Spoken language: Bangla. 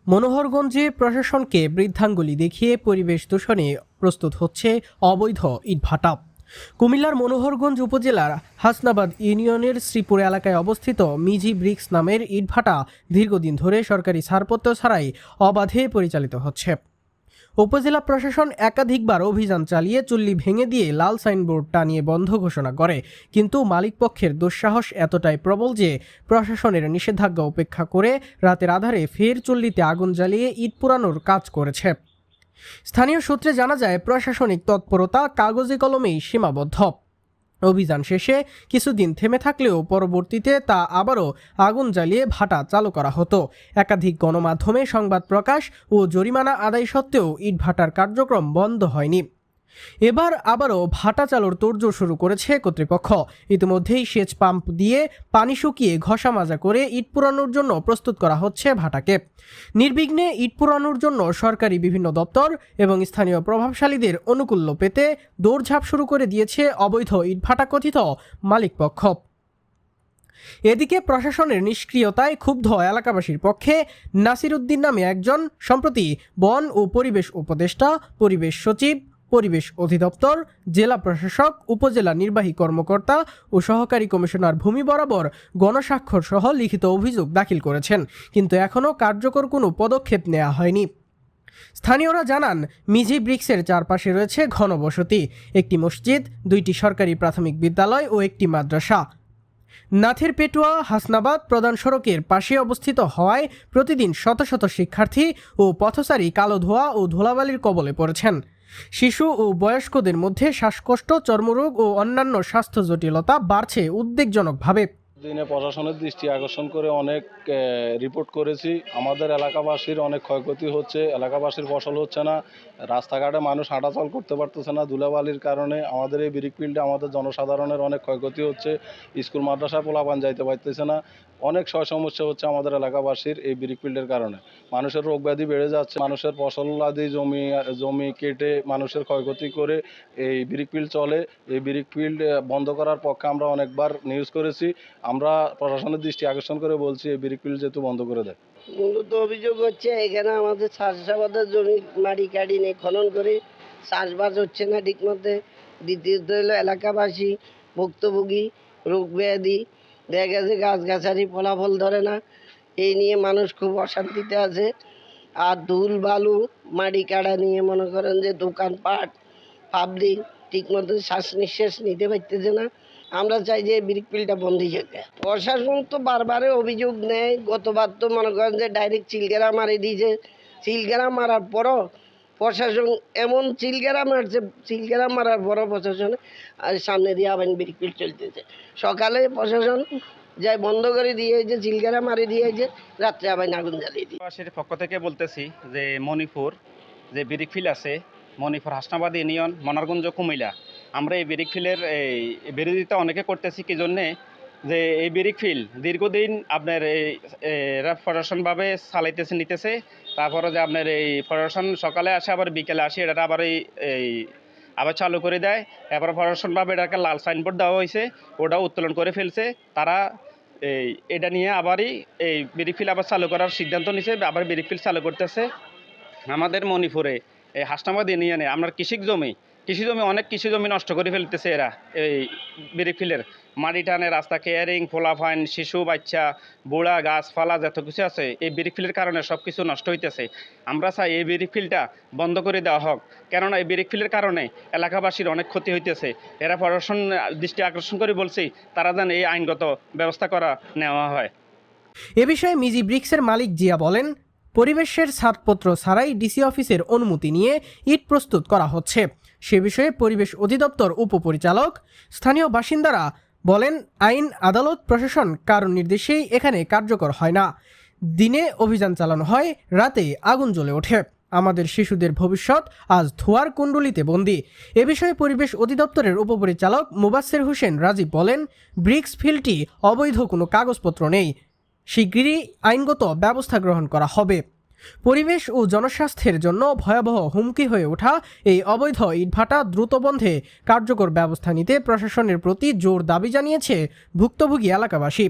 মনোহরগঞ্জে প্রশাসনকে বৃদ্ধাঙ্গুলি দেখিয়ে পরিবেশ দূষণে প্রস্তুত হচ্ছে অবৈধ ইটভাটা। কুমিল্লার মনোহরগঞ্জ উপজেলার হাসনাবাদ ইউনিয়নের শ্রীপুর এলাকায় অবস্থিত মিজি ব্রিক্স নামের ইটভাটা দীর্ঘদিন ধরে সরকারি ছাড়পত্র ছাড়াই অবাধে পরিচালিত হচ্ছে। উপজেলা প্রশাসন একাধিকবার অভিযান চালিয়ে চুল্লি ভেঙে দিয়ে লাল সাইনবোর্ড টানিয়ে বন্ধ ঘোষণা করে, কিন্তু মালিকপক্ষের দুঃসাহস এতটাই প্রবল যে প্রশাসনের নিষেধাজ্ঞা উপেক্ষা করে রাতের আধারে ফের চুল্লিতে আগুন জ্বালিয়ে ইট পোড়ানোর কাজ করেছে। স্থানীয় সূত্রে জানা যায়, প্রশাসনিক তৎপরতা কাগজে কলমেই সীমাবদ্ধ। অভিযান শেষে কিছুদিন থেমে থাকলেও পরবর্তীতে তা আবারও আগুন জ্বালিয়ে ভাটা চালু করা হতো। একাধিক গণমাধ্যমে সংবাদ প্রকাশ ও জরিমানা আদায় সত্ত্বেও ইটভাটার কার্যক্রম বন্ধ হয়নি। এবার আবারও ভাটা চালুর তোড়জোড় শুরু করেছে কর্তৃপক্ষ। ইতিমধ্যেই সেচ পাম্প দিয়ে পানি শুকিয়ে ঘষা মাজা করে ইট পোড়ানোর জন্য প্রস্তুত করা হচ্ছে ভাটাকে। নির্বিঘ্নে ইট পোড়ানোর জন্য সরকারি বিভিন্ন দপ্তর এবং স্থানীয় প্রভাবশালীদের অনুকূল্য পেতে দৌড়ঝাঁপ শুরু করে দিয়েছে অবৈধ ইটভাটা কথিত মালিকপক্ষ। এদিকে প্রশাসনের নিষ্ক্রিয়তায় ক্ষুব্ধ এলাকাবাসীর পক্ষে নাসির উদ্দিন নামে একজন সম্প্রতি বন ও পরিবেশ উপদেষ্টা, পরিবেশ সচিব, পরিবেশ অধিদপ্তর, জেলা প্রশাসক, উপজেলা নির্বাহী কর্মকর্তা ও সহকারী কমিশনার ভূমি বরাবর গণস্বাক্ষর সহ লিখিত অভিযোগ দাখিল করেছেন, কিন্তু এখনও কার্যকর কোনো পদক্ষেপ নেওয়া হয়নি। স্থানীয়রা জানান, মিজি ব্রিক্সের চারপাশে রয়েছে ঘনবসতি, একটি মসজিদ, 2টি সরকারি প্রাথমিক বিদ্যালয় ও একটি মাদ্রাসা। নাথের পেটুয়া হাসনাবাদ প্রধান সড়কের পাশে অবস্থিত হওয়ায় প্রতিদিন শত শত শিক্ষার্থী ও পথচারী কালো ধোঁয়া ও ধুলাবালির কবলে পড়েছেন। শিশু ও বয়স্কদের মধ্যে শ্বাসকষ্ট, চর্মরোগ ও অন্যান্য স্বাস্থ্য জটিলতা বাড়ছে উদ্বেগজনকভাবে। দিনে প্রশাসনের দৃষ্টি আকর্ষণ করে অনেক রিপোর্ট করেছি। আমাদের এলাকাবাসীর অনেক ক্ষয়ক্ষতি হচ্ছে, এলাকাবাসীর ফসল হচ্ছে না, রাস্তাঘাটে মানুষ হাঁটাচল করতে পারতেছে না ধুলাবালির কারণে। আমাদের এই ব্রিক ফিল্ডে আমাদের জনসাধারণের অনেক ক্ষয়ক্ষতি হচ্ছে, স্কুল মাদ্রাসায় পোলাপান যাইতে পারতেছে না। অনেক সমস্যা হচ্ছে আমাদের এলাকাবাসীর এই ব্রিক ফিল্ডের কারণে। মানুষের রোগ ব্যাধি বেড়ে যাচ্ছে, মানুষের ফসল আদি জমি কেটে মানুষের ক্ষয়ক্ষতি করে এই ব্রিক ফিল্ড চলে। এই ব্রিক ফিল্ড বন্ধ করার পক্ষে আমরা অনেকবার নিউজ করেছি। আমরা প্রশাসনের দৃষ্টি আকর্ষণ করে বলছি এই ব্রিক ফিল্ড যেহেতু বন্ধ করে দেয়। মূলত অভিযোগ হচ্ছে এখানে আমাদের চাষাবাদের জমি মাটি কাটি নিয়ে খনন করে চাষবাস হচ্ছে না ঠিক মতো। দ্বিতীয়ত হলো এলাকাবাসী ভুক্তভোগী, রোগ ব্যাধি, দেখা গেছে গাছগাছালি ফলাফল ধরে না, এই নিয়ে মানুষ খুব অশান্তিতে আছে। আর ধুল বালু মাটি কাটা নিয়ে মনে করেন যে দোকানপাট পাবলিক ঠিক মতো শ্বাস নিঃশ্বাস নিতে পারতেছে না। আমরা চাই যে ব্রিক ফিল্ডটা বন্ধই যাবে। প্রশাসন তো বারবারে অভিযোগ নেয়, গতবার তো মনে করেন যে ডাইরেক্ট চিলগেরা মারি দিয়েছে। চিলগেরা মারার পরও প্রশাসন এমন চিলগেরা মারছে, চিলগেরা মারার পরও প্রশাসন আর সামনে দিয়ে আবার ব্রিক ফিল্ড চলতেছে। সকালে প্রশাসন যাই বন্ধ করে দিয়েছে, চিলগেরা মারি দিয়েছে, রাত্রে আবার আগুন জ্বালিয়ে দিয়ে। সের পক্ষ থেকে বলতেছি যে মণিপুর যে ব্রিক ফিল্ড আছে, মণিপুর হাসনাবাদ ইউনিয়ন, মনোহরগঞ্জ, কুমিল্লা, আমরা এই ব্রিক ফিল্ডের বিরোধিতা অনেকে করতেছি কি জন্যে যে এই ব্রিক ফিল্ড দীর্ঘদিন আপনার এরা প্রশাসনভাবে চালাইতেছে নিতেছে। তারপরে যে আপনার এই প্রশাসন সকালে আসে আবার বিকেলে আসে, এটা আবার আবার চালু করে দেয়। এবার প্রশাসনভাবে এটাকে লাল সাইনবোর্ড দেওয়া হয়েছে, ওটাও উত্তোলন করে ফেলছে। তারা এটা নিয়ে আবারই এই ব্রিক ফিল্ড আবার চালু করার সিদ্ধান্ত নিছে, আবার ব্রিক ফিল্ড চালু করতেছে। আমাদের মণিপুরে এই হাসনাবাদ ইউনিয়নে আপনার কৃষি জমি অনেক কৃষি জমি নষ্ট করে ফেলতেছে এরা। এই ব্রিক ফিল্ডের মাটি টানে, রাস্তা কেয়ারিং, ফোলাফাইন, শিশু বাচ্চা, বুড়া, গাছপালা যত কিছু আছে এই ব্রিক ফিল্ডের কারণে সব কিছু নষ্ট হইতেছে। আমরা চাই এই ব্রিক ফিল্ডটা বন্ধ করে দেওয়া হোক, কেননা এই ব্রিক ফিল্ডের কারণে এলাকাবাসীর অনেক ক্ষতি হইতেছে। এরা প্রশাসন দৃষ্টি আকর্ষণ করে বলছি তারা যেন এই আইনগত ব্যবস্থা নেওয়া হয়। এ বিষয়ে মিজি ব্রিক্সের মালিক জিয়া বলেন, পরিবেশের ছাড়পত্র ছাড়াই ডিসি অফিসের অনুমতি নিয়ে ইট প্রস্তুত করা হচ্ছে। সে বিষয়ে পরিবেশ অধিদপ্তর উপপরিচালক, স্থানীয় বাসিন্দারা বলেন, আইন, আদালত, প্রশাসন কারণ নির্দেশেই এখানে কার্যকর হয় না। দিনে অভিযান চালানো হয়, রাতে আগুন জ্বলে ওঠে। আমাদের শিশুদের ভবিষ্যৎ আজ ধোঁয়ার কুণ্ডলিতে বন্দী। এ বিষয়ে পরিবেশ অধিদপ্তরের উপপরিচালক মুবাসসির হোসেন রাজীব বলেন, ব্রিক্স ফিল্ডটি অবৈধ কোনো কাগজপত্র নেই, শিগগিরই আইনগত ব্যবস্থা গ্রহণ করা হবে। পরিবেশ ও জনস্বাস্থ্যের জন্য ভয়াবহ হুমকি হয়ে ওঠা এই অবৈধ ইটভাটা দ্রুত বন্ধে কার্যকর ব্যবস্থা নিতে প্রশাসনের প্রতি জোর দাবি জানিয়েছে ভুক্তভোগী এলাকাবাসী।